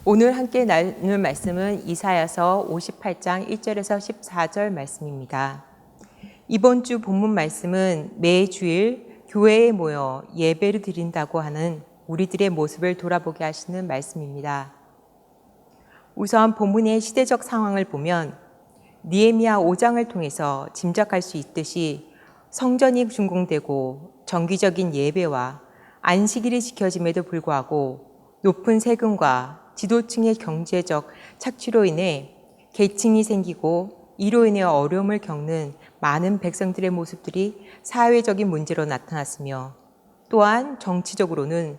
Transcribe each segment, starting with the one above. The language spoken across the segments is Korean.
오늘 함께 나눌 말씀은 이사야서 58장 1절에서 14절 말씀입니다. 이번 주 본문 말씀은 매 주일 교회에 모여 예배를 드린다고 하는 우리들의 모습을 돌아보게 하시는 말씀입니다. 우선 본문의 시대적 상황을 보면 느헤미야 5장을 통해서 짐작할 수 있듯이 성전이 준공되고 정기적인 예배와 안식일이 지켜짐에도 불구하고 높은 세금과 지도층의 경제적 착취로 인해 계층이 생기고 이로 인해 어려움을 겪는 많은 백성들의 모습들이 사회적인 문제로 나타났으며, 또한 정치적으로는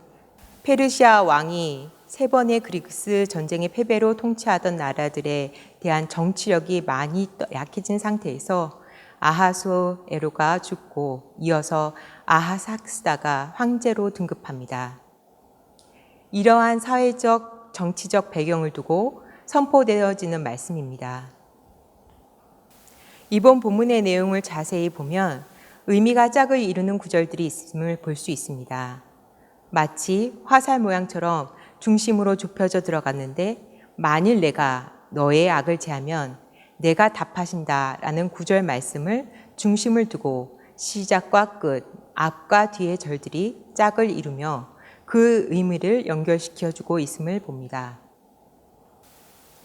페르시아 왕이 3번의 그리스 전쟁의 패배로 통치하던 나라들에 대한 정치력이 많이 약해진 상태에서 아하수에로가 죽고 이어서 아하삭스다가 황제로 등극합니다. 이러한 사회적 정치적 배경을 두고 선포되어지는 말씀입니다. 이번 본문의 내용을 자세히 보면 의미가 짝을 이루는 구절들이 있음을 볼 수 있습니다. 마치 화살 모양처럼 중심으로 좁혀져 들어갔는데, 만일 내가 너의 악을 제하면 내가 답하신다 라는 구절 말씀을 중심을 두고 시작과 끝, 앞과 뒤의 절들이 짝을 이루며 그 의미를 연결시켜주고 있음을 봅니다.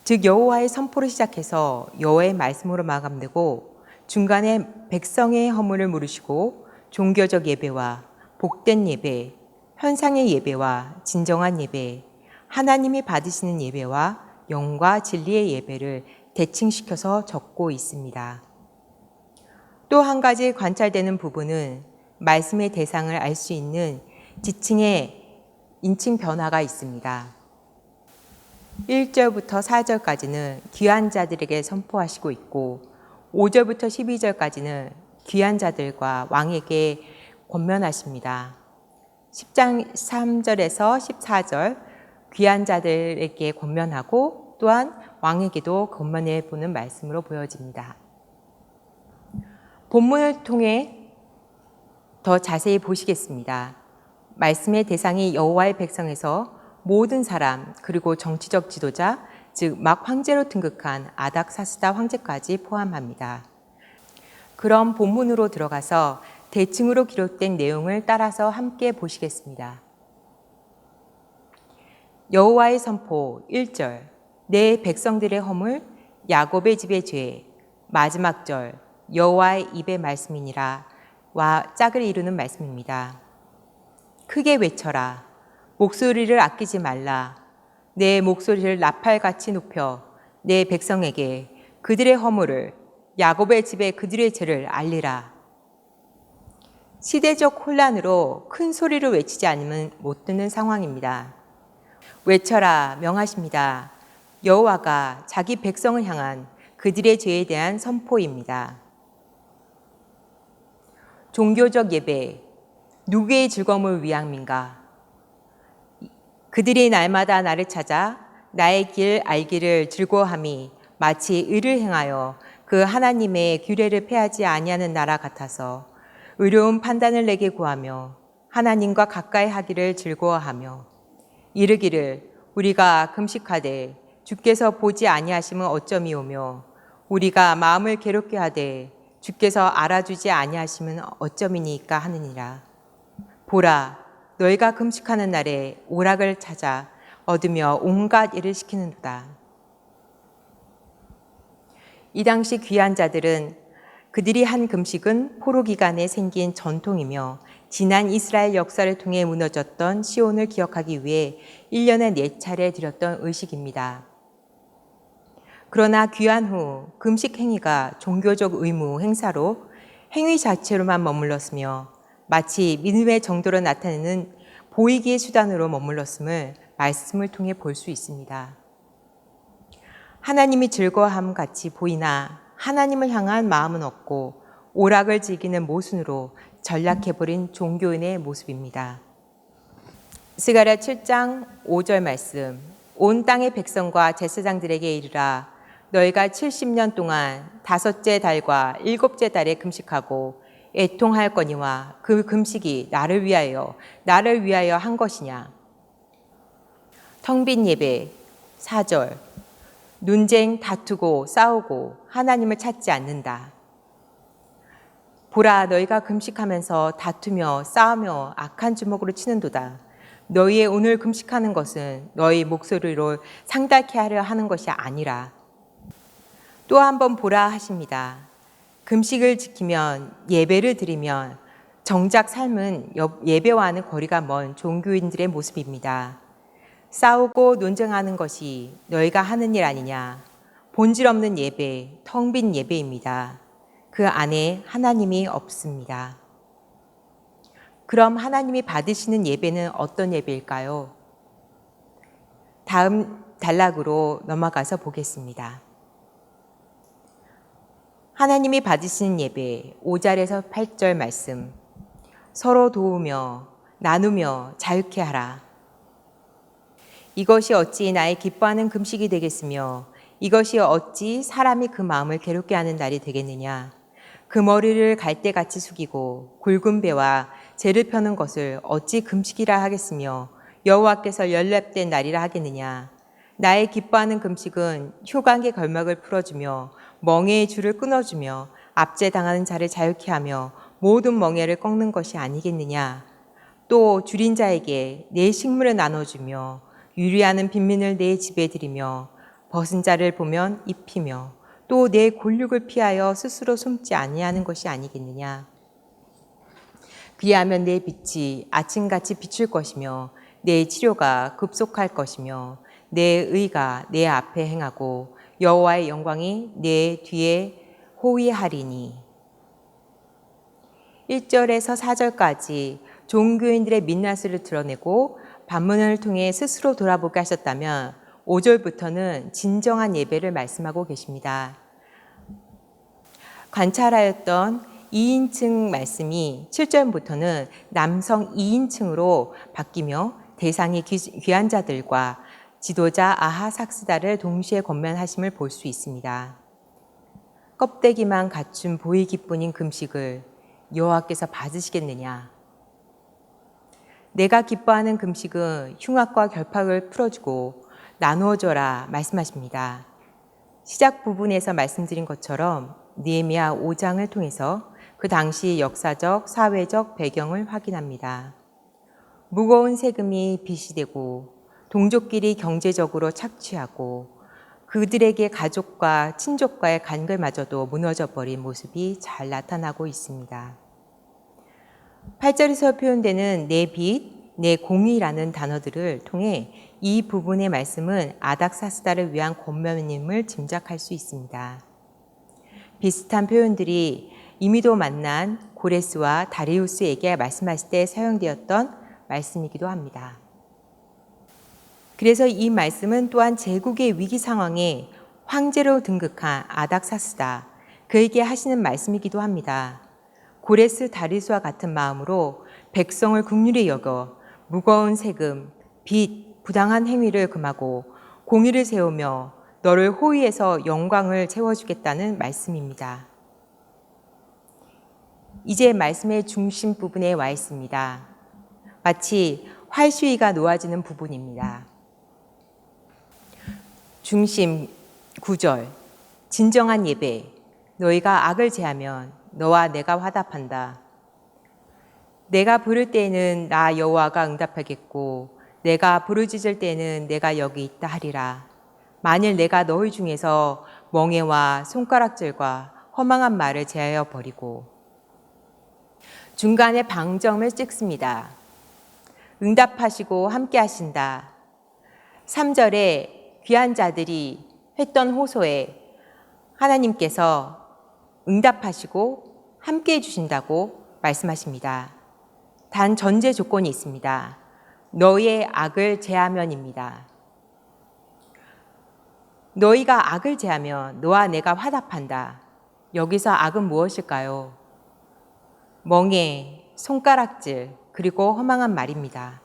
즉 여호와의 선포로 시작해서 여호와의 말씀으로 마감되고, 중간에 백성의 허물을 물으시고 종교적 예배와 복된 예배, 현상의 예배와 진정한 예배, 하나님이 받으시는 예배와 영과 진리의 예배를 대칭시켜서 적고 있습니다. 또 한 가지 관찰되는 부분은 말씀의 대상을 알 수 있는 지칭의 인칭 변화가 있습니다. 1절부터 4절까지는 귀한 자들에게 선포하시고 있고, 5절부터 12절까지는 귀한 자들과 왕에게 권면하십니다. 10장 3절에서 14절 귀한 자들에게 권면하고 또한 왕에게도 권면해 보는 말씀으로 보여집니다. 본문을 통해 더 자세히 보시겠습니다. 말씀의 대상이 여호와의 백성에서 모든 사람, 그리고 정치적 지도자, 즉 막 황제로 등극한 아닥사스다 황제까지 포함합니다. 그럼 본문으로 들어가서 대칭으로 기록된 내용을 따라서 함께 보시겠습니다. 여호와의 선포 1절, 내 백성들의 허물, 야곱의 집의 죄. 마지막 절, 여호와의 입의 말씀이니라 와 짝을 이루는 말씀입니다. 크게 외쳐라. 목소리를 아끼지 말라. 내 목소리를 나팔같이 높여 내 백성에게 그들의 허물을, 야곱의 집에 그들의 죄를 알리라. 시대적 혼란으로 큰 소리로 외치지 않으면 못 듣는 상황입니다. 외쳐라 명하십니다. 여호와가 자기 백성을 향한 그들의 죄에 대한 선포입니다. 종교적 예배, 누구의 즐거움을 위함인가? 그들이 날마다 나를 찾아 나의 길 알기를 즐거워함이 마치 의를 행하여 그 하나님의 규례를 폐하지 아니하는 나라 같아서 의로운 판단을 내게 구하며 하나님과 가까이 하기를 즐거워하며 이르기를 우리가 금식하되 주께서 보지 아니하심은 어쩌미오며 우리가 마음을 괴롭게 하되 주께서 알아주지 아니하심은 어쩌미니까 하느니라. 보라, 너희가 금식하는 날에 오락을 찾아 얻으며 온갖 일을 시키는도다. 이 당시 귀한 자들은 그들이 한 금식은 포로 기간에 생긴 전통이며 지난 이스라엘 역사를 통해 무너졌던 시온을 기억하기 위해 1년에 4차례 드렸던 의식입니다. 그러나 귀한 후 금식 행위가 종교적 의무 행사로 행위 자체로만 머물렀으며 마치 믿음의 정도로 나타내는 보이기의 수단으로 머물렀음을 말씀을 통해 볼 수 있습니다. 하나님이 즐거워함 같이 보이나 하나님을 향한 마음은 없고 오락을 즐기는 모순으로 전락해버린 종교인의 모습입니다. 스가랴 7장 5절 말씀, 온 땅의 백성과 제사장들에게 이르라. 너희가 70년 동안 5째 달과 7째 달에 금식하고 애통하였거니와 그 금식이 나를 위하여 한 것이냐. 텅 빈 예배, 4절. 논쟁, 다투고 싸우고 하나님을 찾지 않는다. 보라, 너희가 금식하면서 다투며 싸우며 악한 주먹으로 치는도다. 너희의 오늘 금식하는 것은 너희 목소리로 상달케 하려 하는 것이 아니라. 또 한 번 보라 하십니다. 금식을 지키면, 예배를 드리면 정작 삶은 예배와는 거리가 먼 종교인들의 모습입니다. 싸우고 논쟁하는 것이 너희가 하는 일 아니냐. 본질 없는 예배, 텅 빈 예배입니다. 그 안에 하나님이 없습니다. 그럼 하나님이 받으시는 예배는 어떤 예배일까요? 다음 단락으로 넘어가서 보겠습니다. 하나님이 받으시는 예배 5절에서 8절 말씀. 서로 도우며 나누며 자유케 하라. 이것이 어찌 나의 기뻐하는 금식이 되겠으며 이것이 어찌 사람이 그 마음을 괴롭게 하는 날이 되겠느냐. 그 머리를 갈대같이 숙이고 굵은 배와 재를 펴는 것을 어찌 금식이라 하겠으며 여호와께서 연락된 날이라 하겠느냐. 나의 기뻐하는 금식은 휴강의 걸막을 풀어주며 멍에의 줄을 끊어주며 압제당하는 자를 자유케 하며 모든 멍에를 꺾는 것이 아니겠느냐. 또 줄인 자에게 내 식물을 나눠주며 유리하는 빈민을 내 집에 들이며 벗은 자를 보면 입히며 또 내 골육을 피하여 스스로 숨지 아니하는 것이 아니겠느냐. 그리하면 내 빛이 아침같이 비출 것이며 내 치료가 급속할 것이며 내 의가 내 앞에 행하고 여호와의 영광이 내 뒤에 호위하리니. 1절에서 4절까지 종교인들의 민낯을 드러내고 반문을 통해 스스로 돌아보게 하셨다면 5절부터는 진정한 예배를 말씀하고 계십니다. 관찰하였던 2인칭 말씀이 7절부터는 남성 2인칭으로 바뀌며 대상이 귀한 자들과 지도자 아하삭스다를 동시에 권면하심을 볼 수 있습니다. 껍데기만 갖춘 보이기뿐인 금식을 여호와께서 받으시겠느냐. 내가 기뻐하는 금식은 흉악과 결박을 풀어주고 나누어줘라 말씀하십니다. 시작 부분에서 말씀드린 것처럼 느헤미야 5장을 통해서 그 당시 역사적, 사회적 배경을 확인합니다. 무거운 세금이 빚이 되고 동족끼리 경제적으로 착취하고 그들에게 가족과 친족과의 관계마저도 무너져버린 모습이 잘 나타나고 있습니다. 8절에서 표현되는 내 빚, 내 공의라는 단어들을 통해 이 부분의 말씀은 아닥사스다를 위한 권면임을 짐작할 수 있습니다. 비슷한 표현들이 이미도 만난 고레스와 다리우스에게 말씀하실 때 사용되었던 말씀이기도 합니다. 그래서 이 말씀은 또한 제국의 위기 상황에 황제로 등극한 아닥사스다, 그에게 하시는 말씀이기도 합니다. 고레스 다리우스와 같은 마음으로 백성을 긍휼히 여겨 무거운 세금, 빚, 부당한 행위를 금하고 공의를 세우며 너를 호위해서 영광을 채워주겠다는 말씀입니다. 이제 말씀의 중심 부분에 와 있습니다. 마치 활시위가 놓아지는 부분입니다. 중심 9절. 진정한 예배. 너희가 악을 제하면 너와 내가 화답한다. 내가 부를 때에는 나 여호와가 응답하겠고 내가 부르짖을 때에는 내가 여기 있다 하리라. 만일 내가 너희 중에서 멍에와 손가락질과 허망한 말을 제하여 버리고. 중간에 방점을 찍습니다. 응답하시고 함께 하신다. 3절에 귀한 자들이 했던 호소에 하나님께서 응답하시고 함께 해주신다고 말씀하십니다. 단 전제 조건이 있습니다. 너희의 악을 제하면입니다. 너희가 악을 제하면 너와 내가 화답한다. 여기서 악은 무엇일까요? 멍에, 손가락질, 그리고 허망한 말입니다.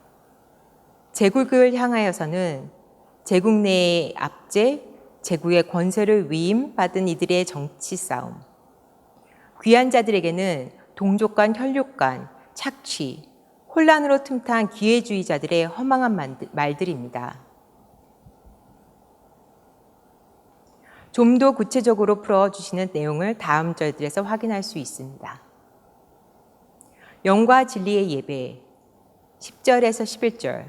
제국을 향하여서는 제국 내의 압제, 제국의 권세를 위임받은 이들의 정치 싸움, 귀한 자들에게는 동족 간 혈육 간 착취, 혼란으로 틈탄 기회주의자들의 허망한 말들입니다. 좀 더 구체적으로 풀어주시는 내용을 다음 절들에서 확인할 수 있습니다. 영과 진리의 예배 10절에서 11절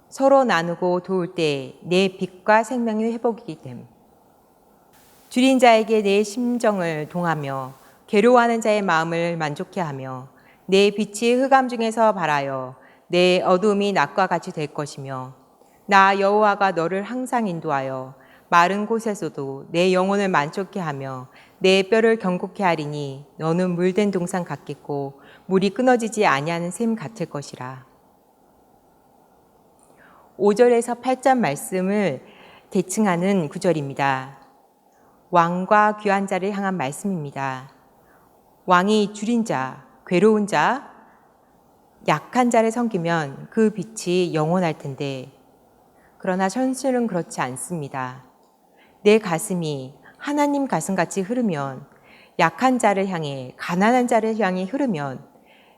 서로 나누고 도울 때 내 빛과 생명이 회복이 됨. 줄인 자에게 내 심정을 동하며 괴로워하는 자의 마음을 만족해 하며 내 빛이 흑암 중에서 발하여 내 어두움이 낮과 같이 될 것이며 나 여호와가 너를 항상 인도하여 마른 곳에서도 내 영혼을 만족해 하며 내 뼈를 경고케 하리니 너는 물된 동산 같겠고 물이 끊어지지 아니하는 샘 같을 것이라. 5절에서 8절 말씀을 대칭하는 구절입니다. 왕과 귀한 자를 향한 말씀입니다. 왕이 줄인 자, 괴로운 자, 약한 자를 섬기면 그 빛이 영원할 텐데 그러나 현실은 그렇지 않습니다. 내 가슴이 하나님 가슴같이 흐르면 약한 자를 향해 가난한 자를 향해 흐르면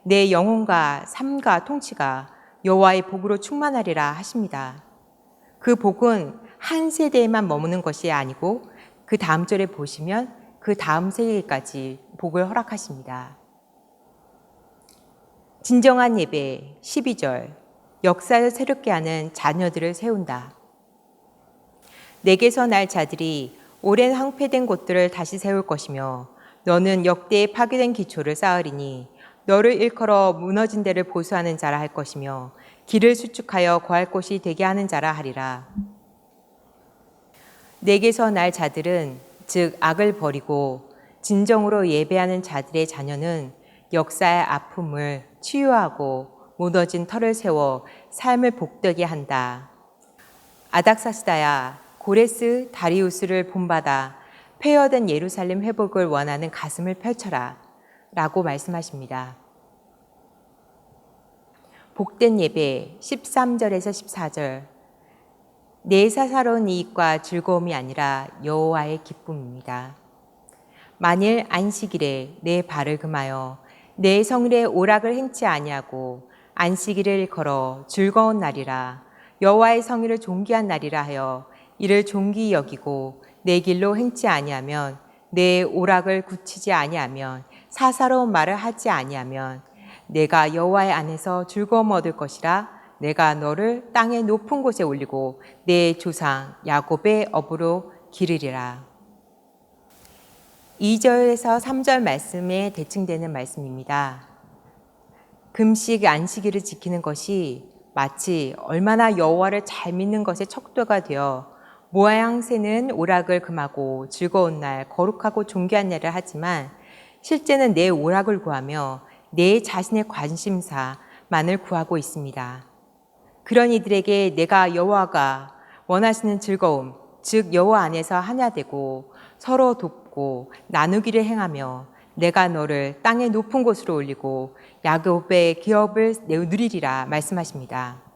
내 영혼과 삶과 통치가 여호와의 복으로 충만하리라 하십니다. 그 복은 한 세대에만 머무는 것이 아니고 그 다음 절에 보시면 그 다음 세대까지 복을 허락하십니다. 진정한 예배 12절 역사를 새롭게 하는 자녀들을 세운다. 내게서 날 자들이 오랜 황폐된 곳들을 다시 세울 것이며 너는 역대의 파괴된 기초를 쌓으리니 너를 일컬어 무너진 데를 보수하는 자라 할 것이며 길을 수축하여 거할 곳이 되게 하는 자라 하리라. 내게서 날 자들은 즉 악을 버리고 진정으로 예배하는 자들의 자녀는 역사의 아픔을 치유하고 무너진 터를 세워 삶을 복되게 한다. 아닥사스다야 고레스 다리우스를 본받아 폐허된 예루살렘 회복을 원하는 가슴을 펼쳐라 라고 말씀하십니다. 복된 예배 13절에서 14절 내 사사로운 이익과 즐거움이 아니라 여호와의 기쁨입니다. 만일 안식일에 내 발을 금하여 내 성일에 오락을 행치 아니하고 안식일을 걸어 즐거운 날이라 여호와의 성일을 존귀한 날이라 하여 이를 존귀히 여기고 내 길로 행치 아니하면 내 오락을 굳히지 아니하면 사사로운 말을 하지 아니하면 내가 여호와의 안에서 즐거움 얻을 것이라 내가 너를 땅의 높은 곳에 올리고 내 조상 야곱의 업으로 기르리라. 2절에서 3절 말씀에 대칭되는 말씀입니다. 금식 안식일을 지키는 것이 마치 얼마나 여호와를 잘 믿는 것의 척도가 되어 모양새는 오락을 금하고 즐거운 날, 거룩하고 존귀한 날을 하지만 실제는 내 오락을 구하며 내 자신의 관심사만을 구하고 있습니다. 그런 이들에게 내가 여호와가 원하시는 즐거움, 즉 여호와 안에서 하나 되고 서로 돕고 나누기를 행하며 내가 너를 땅의 높은 곳으로 올리고 야곱의 기업을 누리리라 말씀하십니다.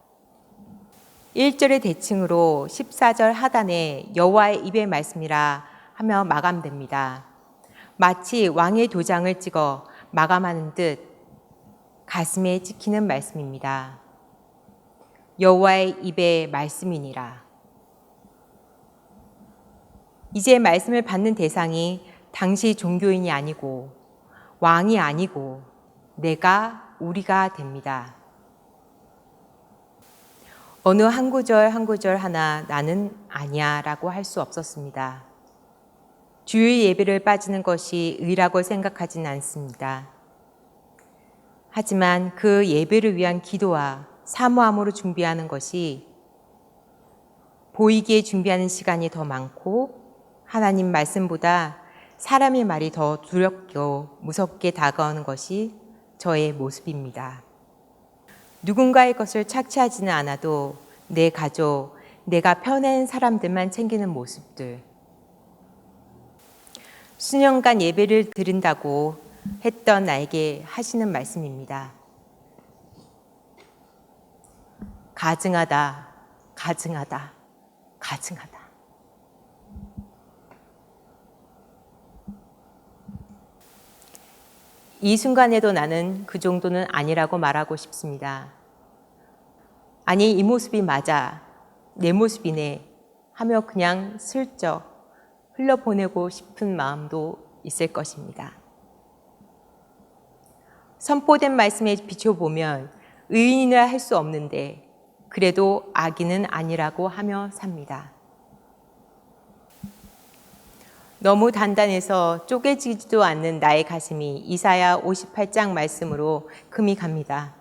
1절의 대칭으로 14절 하단에 여호와의 입의 말씀이라 하며 마감됩니다. 마치 왕의 도장을 찍어 마감하는 듯 가슴에 찍히는 말씀입니다. 여호와의 입의 말씀이니라. 이제 말씀을 받는 대상이 당시 종교인이 아니고 왕이 아니고 우리가 됩니다. 어느 한 구절 한 구절 하나 나는 아니야 라고 할 수 없었습니다. 주일 예배를 빠지는 것이 의라고 생각하진 않습니다. 하지만 그 예배를 위한 기도와 사모함으로 준비하는 것이 보이기에 준비하는 시간이 더 많고 하나님 말씀보다 사람의 말이 더 두렵고 무섭게 다가오는 것이 저의 모습입니다. 누군가의 것을 착취하지는 않아도 내 가족, 내가 펴낸 사람들만 챙기는 모습들. 수년간 예배를 드린다고 했던 나에게 하시는 말씀입니다. 가증하다, 가증하다, 가증하다. 이 순간에도 나는 그 정도는 아니라고 말하고 싶습니다. 아니, 이 모습이 맞아. 내 모습이네. 하며 그냥 슬쩍 흘려보내고 싶은 마음도 있을 것입니다. 선포된 말씀에 비춰보면 의인이라 할 수 없는데 그래도 악인은 아니라고 하며 삽니다. 너무 단단해서 쪼개지지도 않는 나의 가슴이 이사야 58장 말씀으로 금이 갑니다.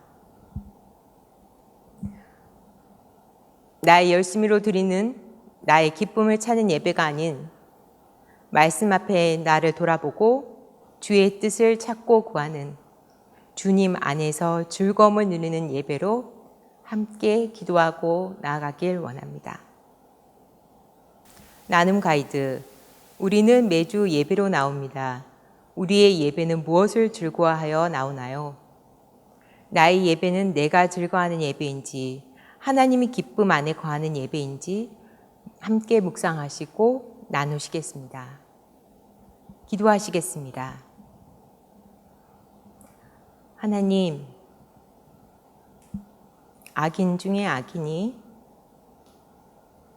나의 열심히로 드리는 나의 기쁨을 찾는 예배가 아닌 말씀 앞에 나를 돌아보고 주의 뜻을 찾고 구하는 주님 안에서 즐거움을 누리는 예배로 함께 기도하고 나아가길 원합니다. 나눔 가이드, 우리는 매주 예배로 나옵니다. 우리의 예배는 무엇을 즐거워하여 나오나요? 나의 예배는 내가 즐거워하는 예배인지 하나님의 기쁨 안에 거하는 예배인지 함께 묵상하시고 나누시겠습니다. 기도하시겠습니다. 하나님, 악인 중에 악인이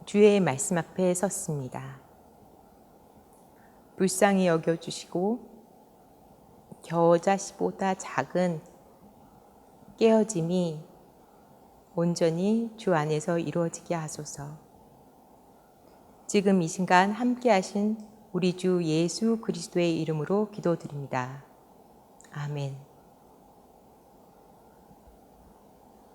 주의 말씀 앞에 섰습니다. 불쌍히 여겨주시고 겨자씨보다 작은 깨어짐이 온전히 주 안에서 이루어지게 하소서. 지금 이 순간 함께 하신 우리 주 예수 그리스도의 이름으로 기도드립니다. 아멘.